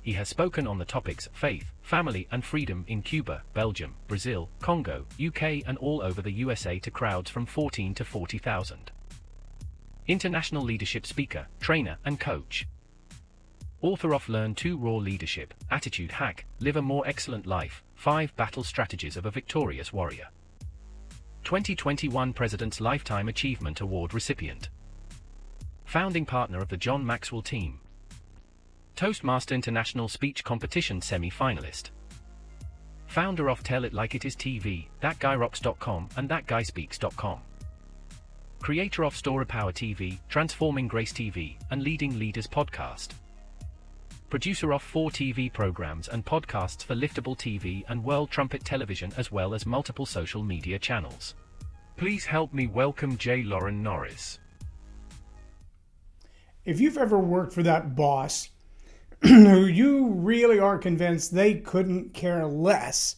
He has spoken on the topics faith, family and freedom in Cuba, Belgium, Brazil, Congo, UK and all over the USA to crowds from 14 to 40,000. International leadership speaker, trainer and coach. Author of Learn to Raw Leadership, Attitude Hack, Live a More Excellent Life, 5 Battle Strategies of a Victorious Warrior. 2021 President's Lifetime Achievement Award recipient. Founding partner of the John Maxwell team. Toastmaster International Speech Competition semi-finalist. Founder of Tell It Like It Is TV, ThatGuyRocks.com and ThatGuySpeaks.com. Creator of Story Power TV, Transforming Grace TV, and Leading Leaders Podcast. Producer of 4 TV programs and podcasts for Liftable TV and World Trumpet Television as well as multiple social media channels. Please help me welcome J Loren Norris. If you've ever worked for that boss who you really are convinced they couldn't care less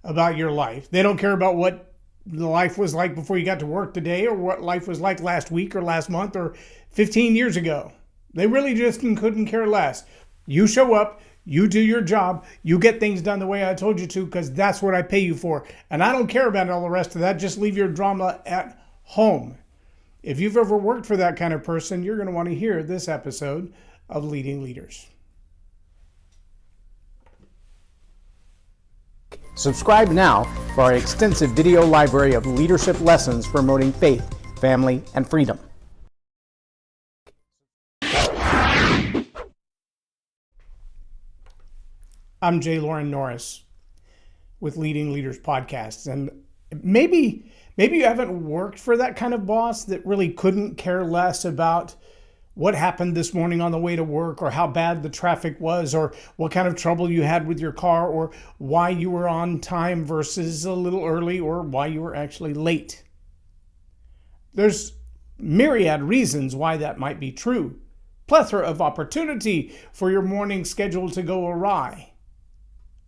about your life, they don't care about what life was like before you got to work today or what life was like last week or last month or 15 years ago. They really just couldn't care less. You show up, you do your job, you get things done the way I told you to because that's what I pay you for. And I don't care about all the rest of that. Just leave your drama at home. If you've ever worked for that kind of person, you're going to want to hear this episode of Leading Leaders. Subscribe now for our extensive video library of leadership lessons promoting faith, family, and freedom. I'm J Loren Norris with Leading Leaders Podcasts, and maybe you haven't worked for that kind of boss that really couldn't care less about what happened this morning on the way to work, or how bad the traffic was, or what kind of trouble you had with your car, or why you were on time versus a little early, or why you were actually late. There's myriad reasons why that might be true. Plethora of opportunity for your morning schedule to go awry.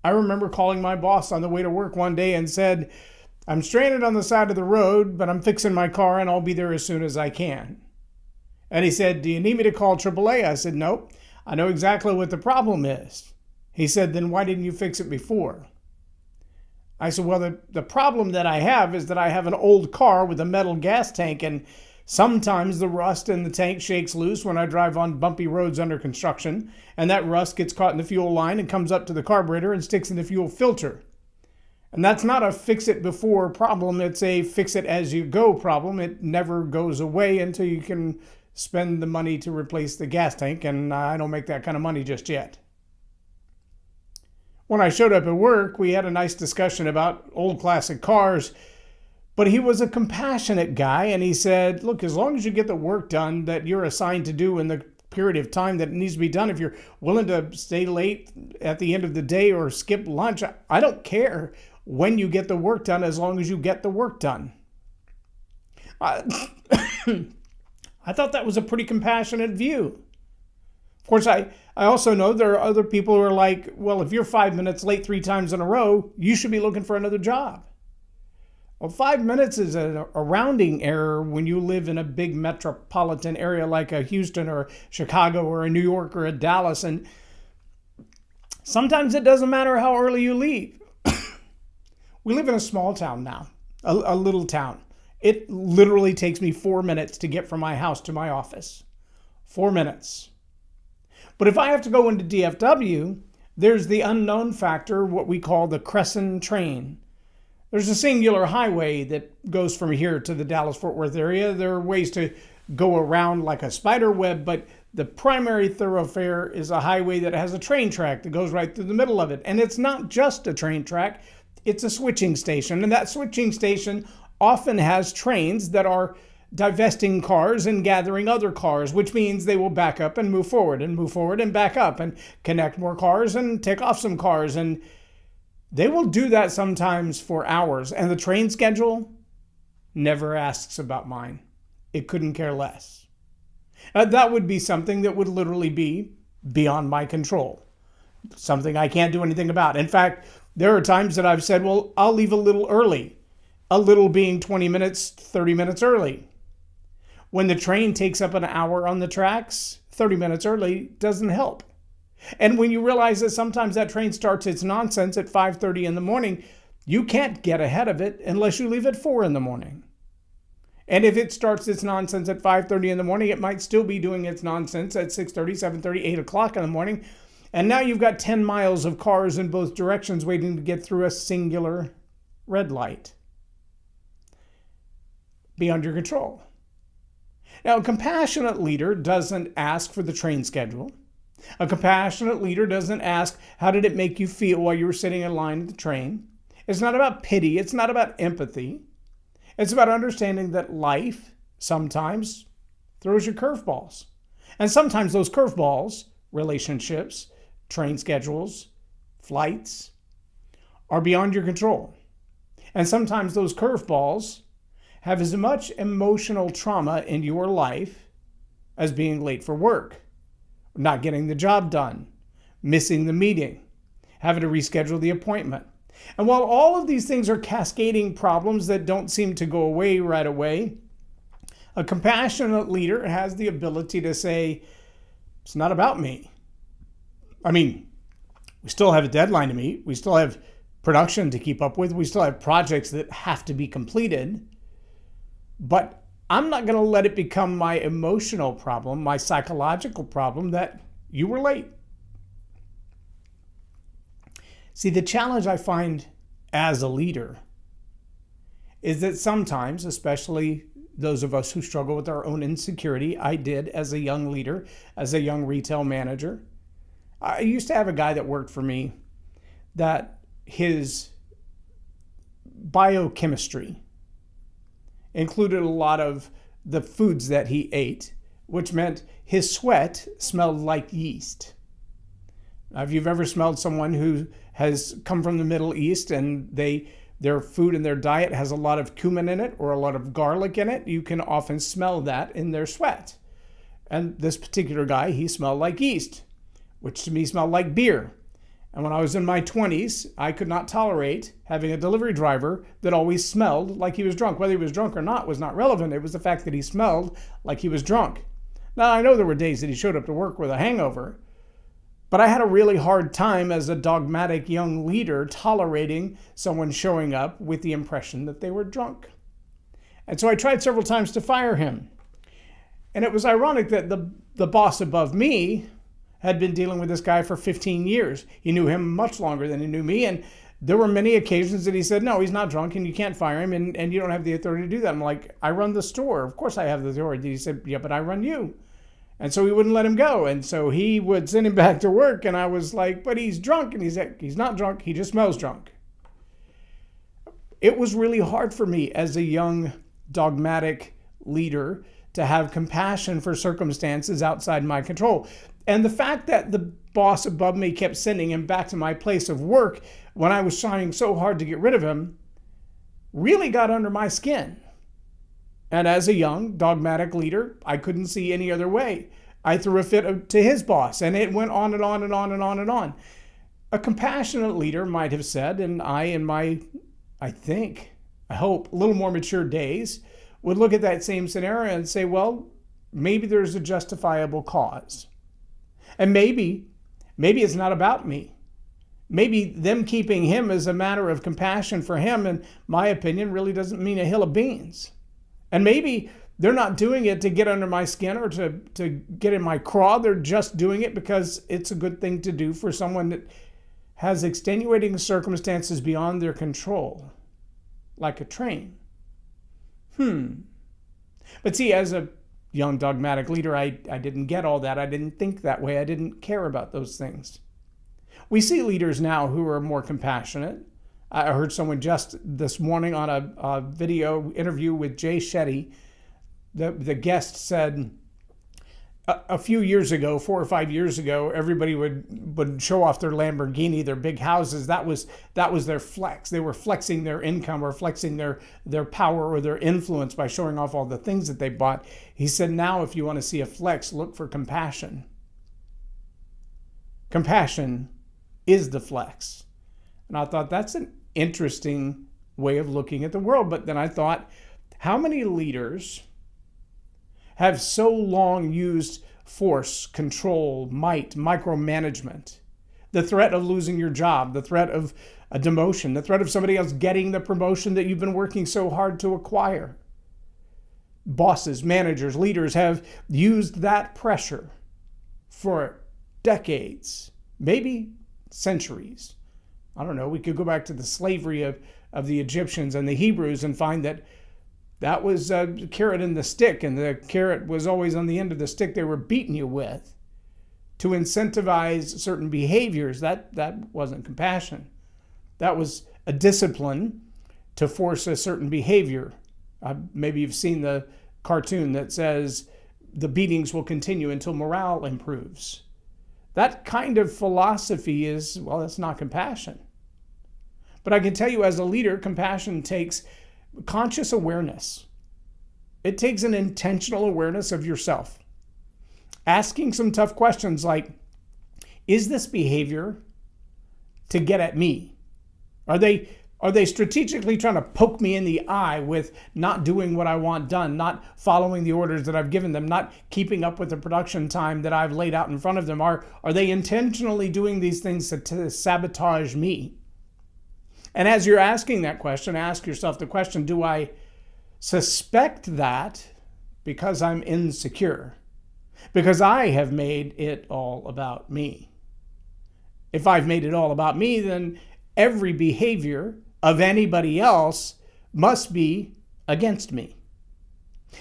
I remember calling my boss on the way to work one day and said, "I'm stranded on the side of the road, but I'm fixing my car and I'll be there as soon as I can." And he said, "Do you need me to call AAA?" I said, "Nope, I know exactly what the problem is." He said, "Then why didn't you fix it before?" I said, "Well, the problem that I have is that I have an old car with a metal gas tank, and sometimes the rust in the tank shakes loose when I drive on bumpy roads under construction, and that rust gets caught in the fuel line and comes up to the carburetor and sticks in the fuel filter. And that's not a fix-it-before problem, it's a fix-it-as-you-go problem. It never goes away until you can spend the money to replace the gas tank, and I don't make that kind of money just yet." When I showed up at work, we had a nice discussion about old classic cars, but he was a compassionate guy, and he said, "Look, as long as you get the work done that you're assigned to do in the period of time that it needs to be done, if you're willing to stay late at the end of the day or skip lunch, I don't care when you get the work done as long as you get the work done." I thought that was a pretty compassionate view. Of course, I also know there are other people who are like, "Well, if you're 5 minutes late 3 times in a row, you should be looking for another job." Well, 5 minutes is a rounding error when you live in a big metropolitan area like a Houston or Chicago or a New York or a Dallas. And sometimes it doesn't matter how early you leave. We live in a small town now, a little town. It literally takes me 4 minutes to get from my house to my office. 4 minutes. But if I have to go into DFW, there's the unknown factor, what we call the Crescent train. There's a singular highway that goes from here to the Dallas-Fort Worth area. There are ways to go around like a spider web, but the primary thoroughfare is a highway that has a train track that goes right through the middle of it. And it's not just a train track, it's a switching station. And that switching station often has trains that are divesting cars and gathering other cars, which means they will back up and move forward and back up and connect more cars and take off some cars. And they will do that sometimes for hours. And the train schedule never asks about mine. It couldn't care less. That would be something that would literally be beyond my control. Something I can't do anything about. In fact, there are times that I've said, well, I'll leave a little early. A little being 20 minutes, 30 minutes early. When the train takes up an hour on the tracks, 30 minutes early doesn't help. And when you realize that sometimes that train starts its nonsense at 5:30 in the morning, you can't get ahead of it unless you leave at 4 in the morning. And if it starts its nonsense at 5:30 in the morning, it might still be doing its nonsense at 6:30, 7:30, 8 o'clock in the morning. And now you've got 10 miles of cars in both directions waiting to get through a singular red light. Beyond your control. Now, a compassionate leader doesn't ask for the train schedule. A compassionate leader doesn't ask, how did it make you feel while you were sitting in line at the train? It's not about pity. It's not about empathy. It's about understanding that life sometimes throws you curveballs. And sometimes those curveballs, relationships, train schedules, flights, are beyond your control. And sometimes those curveballs have as much emotional trauma in your life as being late for work, not getting the job done, missing the meeting, having to reschedule the appointment. And while all of these things are cascading problems that don't seem to go away right away, a compassionate leader has the ability to say, it's not about me. I mean, we still have a deadline to meet. We still have production to keep up with. We still have projects that have to be completed. But I'm not going to let it become my emotional problem, my psychological problem that you were late. See, the challenge I find as a leader is that sometimes, especially those of us who struggle with our own insecurity, I did as a young leader, as a young retail manager. I used to have a guy that worked for me that his biochemistry included a lot of the foods that he ate, which meant his sweat smelled like yeast. Now, if you've ever smelled someone who has come from the Middle East and their food and their diet has a lot of cumin in it or a lot of garlic in it, you can often smell that in their sweat. And this particular guy, he smelled like yeast, which to me smelled like beer. And when I was in my 20s, I could not tolerate having a delivery driver that always smelled like he was drunk. Whether he was drunk or not was not relevant. It was the fact that he smelled like he was drunk. Now, I know there were days that he showed up to work with a hangover, but I had a really hard time as a dogmatic young leader tolerating someone showing up with the impression that they were drunk. And so I tried several times to fire him. And it was ironic that the boss above me had been dealing with this guy for 15 years. He knew him much longer than he knew me. And there were many occasions that he said, no, he's not drunk and you can't fire him and you don't have the authority to do that. I'm like, I run the store. Of course I have the authority. He said, yeah, but I run you. And so he wouldn't let him go. And so he would send him back to work. And I was like, but he's drunk. And he said, he's not drunk. He just smells drunk. It was really hard for me as a young dogmatic leader to have compassion for circumstances outside my control. And the fact that the boss above me kept sending him back to my place of work when I was trying so hard to get rid of him really got under my skin. And as a young dogmatic leader, I couldn't see any other way. I threw a fit to his boss, and it went on and on and on and on and on. A compassionate leader might have said, and I, in my, I hope, a little more mature days, would look at that same scenario and say, well, maybe there's a justifiable cause. And maybe it's not about me. Maybe them keeping him is a matter of compassion for him, in my opinion, really doesn't mean a hill of beans. And maybe they're not doing it to get under my skin or to get in my craw. They're just doing it because it's a good thing to do for someone that has extenuating circumstances beyond their control, like a train. But see, as a young dogmatic leader, I didn't get all that. I didn't think that way. I didn't care about those things. We see leaders now who are more compassionate. I heard someone just this morning on a video interview with Jay Shetty. The guest said a few years ago, 4 or 5 years ago, everybody would show off their Lamborghini, their big houses. That was their flex. They were flexing their income or flexing their power or their influence by showing off all the things that they bought. He said, now if you want to see a flex, look for compassion. Compassion is the flex. And I thought that's an interesting way of looking at the world. But then I thought, how many leaders have so long used force, control, might, micromanagement. The threat of losing your job, the threat of a demotion, the threat of somebody else getting the promotion that you've been working so hard to acquire. Bosses, managers, leaders have used that pressure for decades, maybe centuries. I don't know, we could go back to the slavery of the Egyptians and the Hebrews and find that was a carrot and the stick, and the carrot was always on the end of the stick they were beating you with to incentivize certain behaviors. That wasn't compassion. That was a discipline to force a certain behavior. Maybe you've seen the cartoon that says the beatings will continue until morale improves. That kind of philosophy is, well, that's not compassion. But I can tell you, as a leader, compassion takes conscious awareness. It takes an intentional awareness of yourself. Asking some tough questions like, is this behavior to get at me? Are they strategically trying to poke me in the eye with not doing what I want done, not following the orders that I've given them, not keeping up with the production time that I've laid out in front of them? Are they intentionally doing these things to sabotage me? And as you're asking that question, ask yourself the question, do I suspect that because I'm insecure? Because I have made it all about me. If I've made it all about me, then every behavior of anybody else must be against me.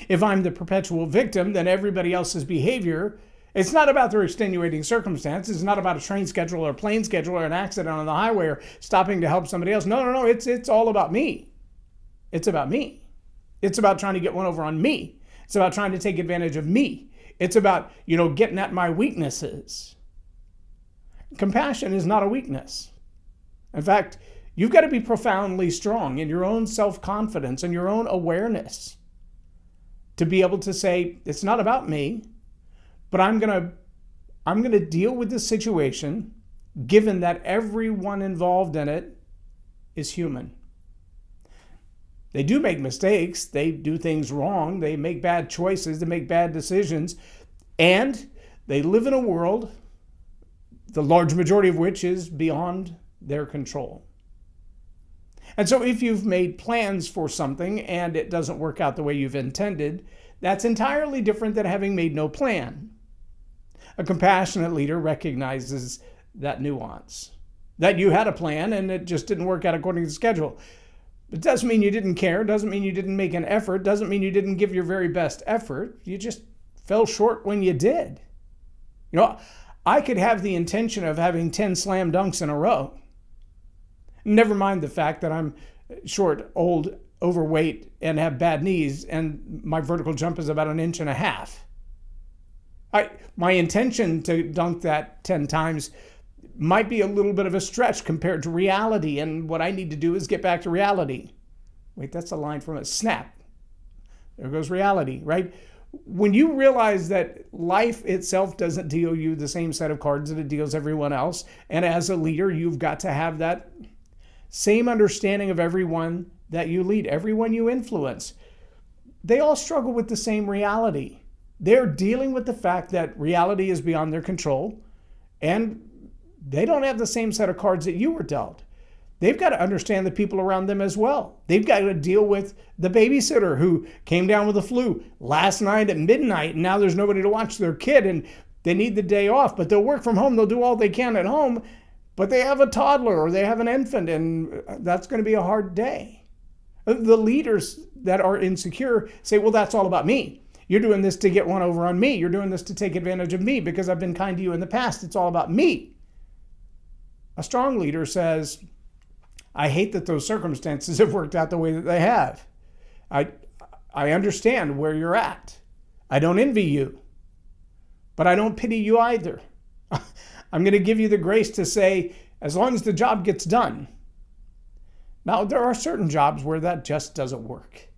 If I'm the perpetual victim, then everybody else's behavior, it's not about their extenuating circumstances. It's not about a train schedule or a plane schedule or an accident on the highway or stopping to help somebody else. No. It's all about me. It's about me. It's about trying to get one over on me. It's about trying to take advantage of me. It's about, getting at my weaknesses. Compassion is not a weakness. In fact, you've got to be profoundly strong in your own self-confidence and your own awareness to be able to say, it's not about me, but I'm going to deal with this situation given that everyone involved in it is human. They do make mistakes. They do things wrong. They make bad choices. They make bad decisions. And they live in a world, the large majority of which is beyond their control. And so if you've made plans for something and it doesn't work out the way you've intended, that's entirely different than having made no plan. A compassionate leader recognizes that nuance, that you had a plan and it just didn't work out according to the schedule. It doesn't mean you didn't care, doesn't mean you didn't make an effort, doesn't mean you didn't give your very best effort. You just fell short when you did. I could have the intention of having 10 slam dunks in a row. Never mind the fact that I'm short, old, overweight, and have bad knees, and my vertical jump is about 1.5 inches. My intention to dunk that 10 times might be a little bit of a stretch compared to reality, and what I need to do is get back to reality. Wait, that's a line from a snap. There goes reality, right? When you realize that life itself doesn't deal you the same set of cards that it deals everyone else, and as a leader, you've got to have that same understanding of everyone that you lead, everyone you influence. They all struggle with the same reality. They're dealing with the fact that reality is beyond their control, and they don't have the same set of cards that you were dealt. They've got to understand the people around them as well. They've got to deal with the babysitter who came down with the flu last night at midnight, and now there's nobody to watch their kid, and they need the day off, but they'll work from home. They'll do all they can at home, but they have a toddler or they have an infant, and that's going to be a hard day. The leaders that are insecure say, well, that's all about me. You're doing this to get one over on me. You're doing this to take advantage of me because I've been kind to you in the past. It's all about me. A strong leader says, I hate that those circumstances have worked out the way that they have. I understand where you're at. I don't envy you, but I don't pity you either. I'm going to give you the grace to say, as long as the job gets done. Now, there are certain jobs where that just doesn't work.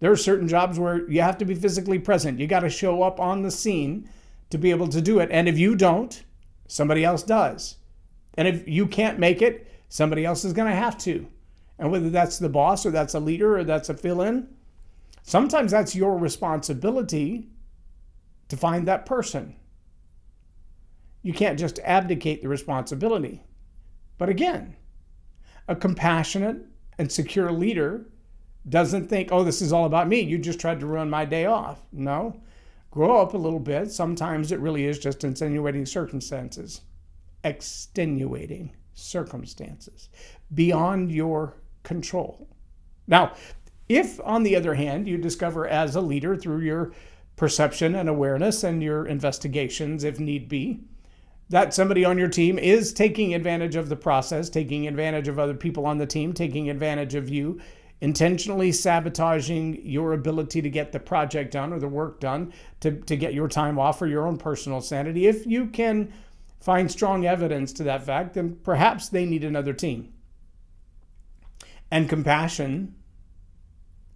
There are certain jobs where you have to be physically present. You got to show up on the scene to be able to do it. And if you don't, somebody else does. And if you can't make it, somebody else is going to have to. And whether that's the boss or that's a leader or that's a fill-in, sometimes that's your responsibility to find that person. You can't just abdicate the responsibility. But again, a compassionate and secure leader doesn't think, oh, this is all about me. You just tried to ruin my day off. No. Grow up a little bit. Sometimes it really is just extenuating circumstances beyond your control. Now, if, on the other hand, you discover as a leader through your perception and awareness and your investigations, if need be, that somebody on your team is taking advantage of the process, taking advantage of other people on the team, taking advantage of you, intentionally sabotaging your ability to get the project done or the work done, to get your time off for your own personal sanity, if you can find strong evidence to that fact, then perhaps they need another team. And compassion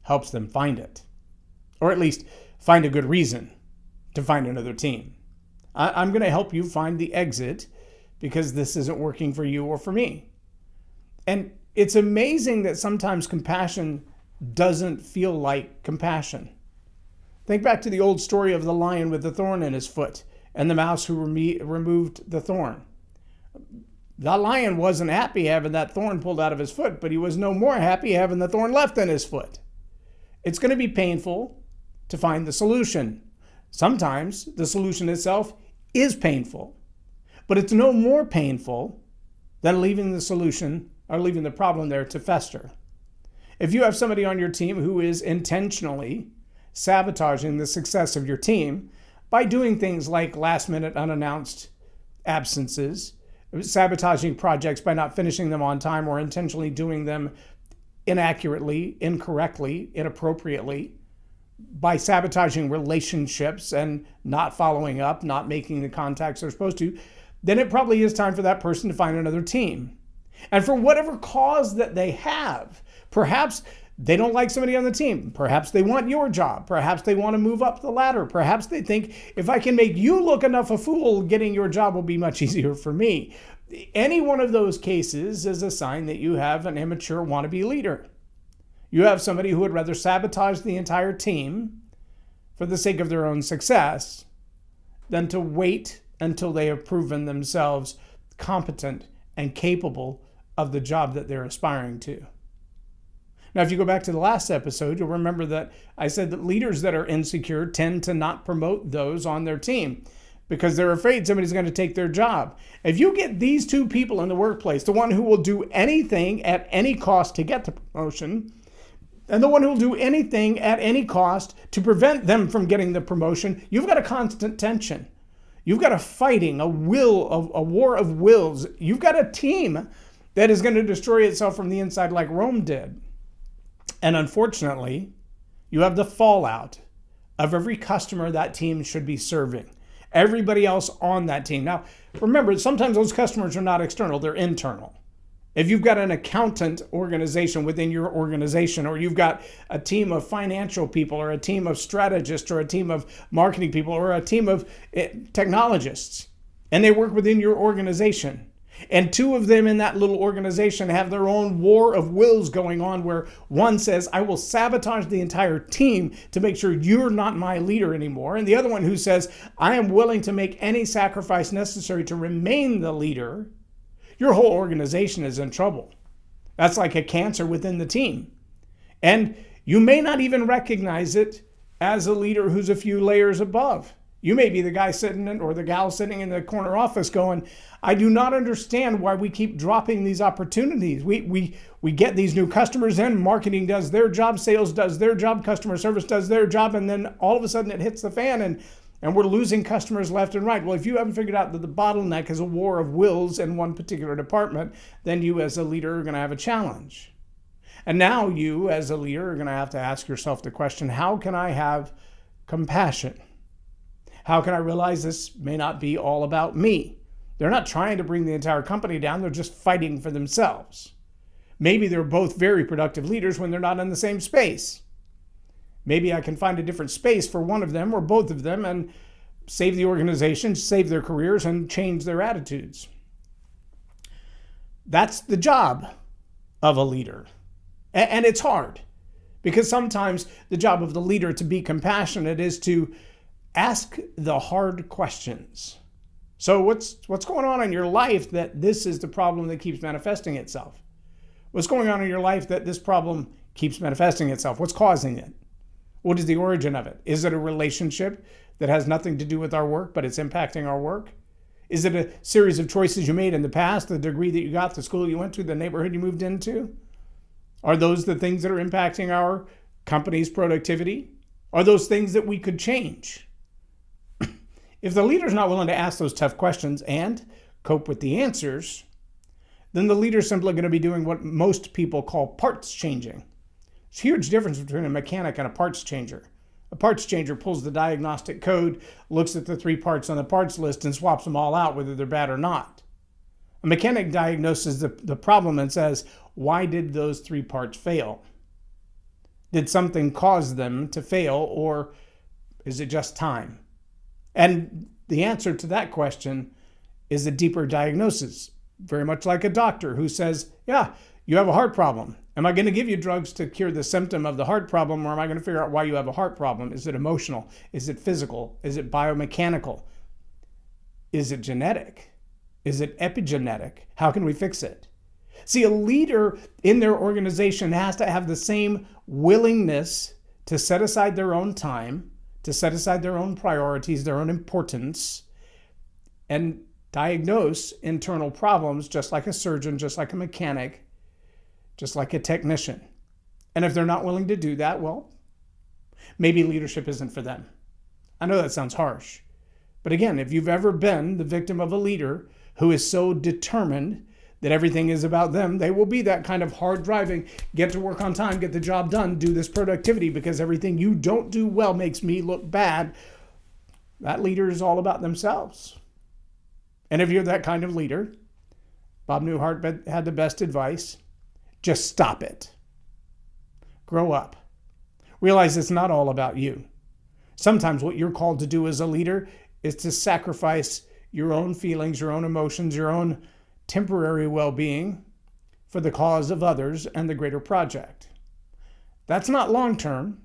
helps them find it, or at least find a good reason to find another team. I'm going to help you find the exit because this isn't working for you or for me. And it's amazing that sometimes compassion doesn't feel like compassion. Think back to the old story of the lion with the thorn in his foot and the mouse who removed the thorn. The lion wasn't happy having that thorn pulled out of his foot, but he was no more happy having the thorn left in his foot. It's going to be painful to find the solution. Sometimes the solution itself is painful, but it's no more painful than leaving the solution or leaving the problem there to fester. If you have somebody on your team who is intentionally sabotaging the success of your team by doing things like last-minute unannounced absences, sabotaging projects by not finishing them on time or intentionally doing them inaccurately, incorrectly, inappropriately, by sabotaging relationships and not following up, not making the contacts they're supposed to, then it probably is time for that person to find another team. And for whatever cause that they have, perhaps they don't like somebody on the team. Perhaps they want your job. Perhaps they want to move up the ladder. Perhaps they think, if I can make you look enough a fool, getting your job will be much easier for me. Any one of those cases is a sign that you have an immature wannabe leader. You have somebody who would rather sabotage the entire team for the sake of their own success than to wait until they have proven themselves competent and capable of the job that they're aspiring to. Now, if you go back to the last episode, you'll remember that I said that leaders that are insecure tend to not promote those on their team because they're afraid somebody's going to take their job. If you get these two people in the workplace, the one who will do anything at any cost to get the promotion, and the one who will do anything at any cost to prevent them from getting the promotion, you've got a constant tension. You've got a fighting, a war of wills. You've got a team that is going to destroy itself from the inside like Rome did. And unfortunately, you have the fallout of every customer that team should be serving. Everybody else on that team. Now, remember, sometimes those customers are not external, they're internal. If you've got an accountant organization within your organization, or you've got a team of financial people, or a team of strategists, or a team of marketing people, or a team of technologists, and they work within your organization, and two of them in that little organization have their own war of wills going on, where one says, I will sabotage the entire team to make sure you're not my leader anymore, and the other one who says, I am willing to make any sacrifice necessary to remain the leader, your whole organization is in trouble. That's like a cancer within the team. And you may not even recognize it as a leader who's a few layers above. You may be the guy sitting in, or the gal sitting in the corner office going, I do not understand why we keep dropping these opportunities. We get these new customers in, marketing does their job, sales does their job, customer service does their job, and then all of a sudden it hits the fan and we're losing customers left and right. Well, if you haven't figured out that the bottleneck is a war of wills in one particular department, then you as a leader are going to have a challenge. And now you as a leader are going to have to ask yourself the question, how can I have compassion? How can I realize this may not be all about me? They're not trying to bring the entire company down. They're just fighting for themselves. Maybe they're both very productive leaders when they're not in the same space. Maybe I can find a different space for one of them or both of them and save the organization, save their careers, and change their attitudes. That's the job of a leader. And it's hard because sometimes the job of the leader to be compassionate is to Ask the hard questions. So what's going on in your life that this is the problem that keeps manifesting itself? What's going on in your life that this problem keeps manifesting itself? What's causing it? What is the origin of it? Is it a relationship that has nothing to do with our work, but it's impacting our work? Is it a series of choices you made in the past, the degree that you got, the school you went to, the neighborhood you moved into? Are those the things that are impacting our company's productivity? Are those things that we could change? If the leader's not willing to ask those tough questions and cope with the answers, then the leader's simply going to be doing what most people call parts changing. There's a huge difference between a mechanic and a parts changer. A parts changer pulls the diagnostic code, looks at the 3 parts on the parts list, and swaps them all out, whether they're bad or not. A mechanic diagnoses the problem and says, why did those 3 parts fail? Did something cause them to fail, or is it just time? And the answer to that question is a deeper diagnosis, very much like a doctor who says, yeah, you have a heart problem. Am I going to give you drugs to cure the symptom of the heart problem, or am I going to figure out why you have a heart problem? Is it emotional? Is it physical? Is it biomechanical? Is it genetic? Is it epigenetic? How can we fix it? See, a leader in their organization has to have the same willingness to set aside their own time, to set aside their own priorities, their own importance, and diagnose internal problems just like a surgeon, just like a mechanic, just like a technician. And if they're not willing to do that, well, maybe leadership isn't for them. I know that sounds harsh. But again, if you've ever been the victim of a leader who is so determined that everything is about them, they will be that kind of hard driving, get to work on time, get the job done, do this productivity because everything you don't do well makes me look bad. That leader is all about themselves. And if you're that kind of leader, Bob Newhart had the best advice. Just stop it. Grow up. Realize it's not all about you. Sometimes what you're called to do as a leader is to sacrifice your own feelings, your own emotions, your own temporary well-being for the cause of others and the greater project. That's not long-term.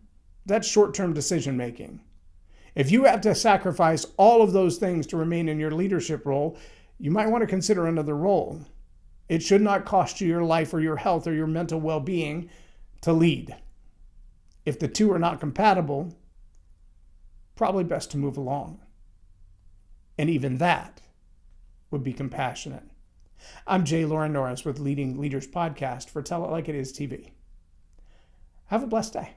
That's short-term decision-making. If you have to sacrifice all of those things to remain in your leadership role, you might want to consider another role. It should not cost you your life or your health or your mental well-being to lead. If the two are not compatible, probably best to move along. And even that would be compassionate. I'm J Loren Norris with Leading Leaders Podcast for Tell It Like It Is TV. Have a blessed day.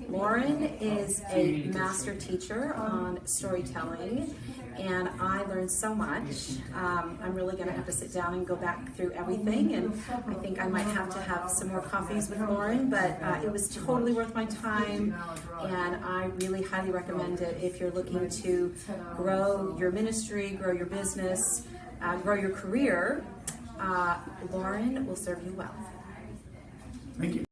Loren is a master teacher on storytelling, and I learned so much. I'm really going to have to sit down and go back through everything, and I think I might have to have some more coffees with Loren, but it was totally worth my time, and I really highly recommend it if you're looking to grow your ministry, grow your business, grow your career. Loren will serve you well. Thank you.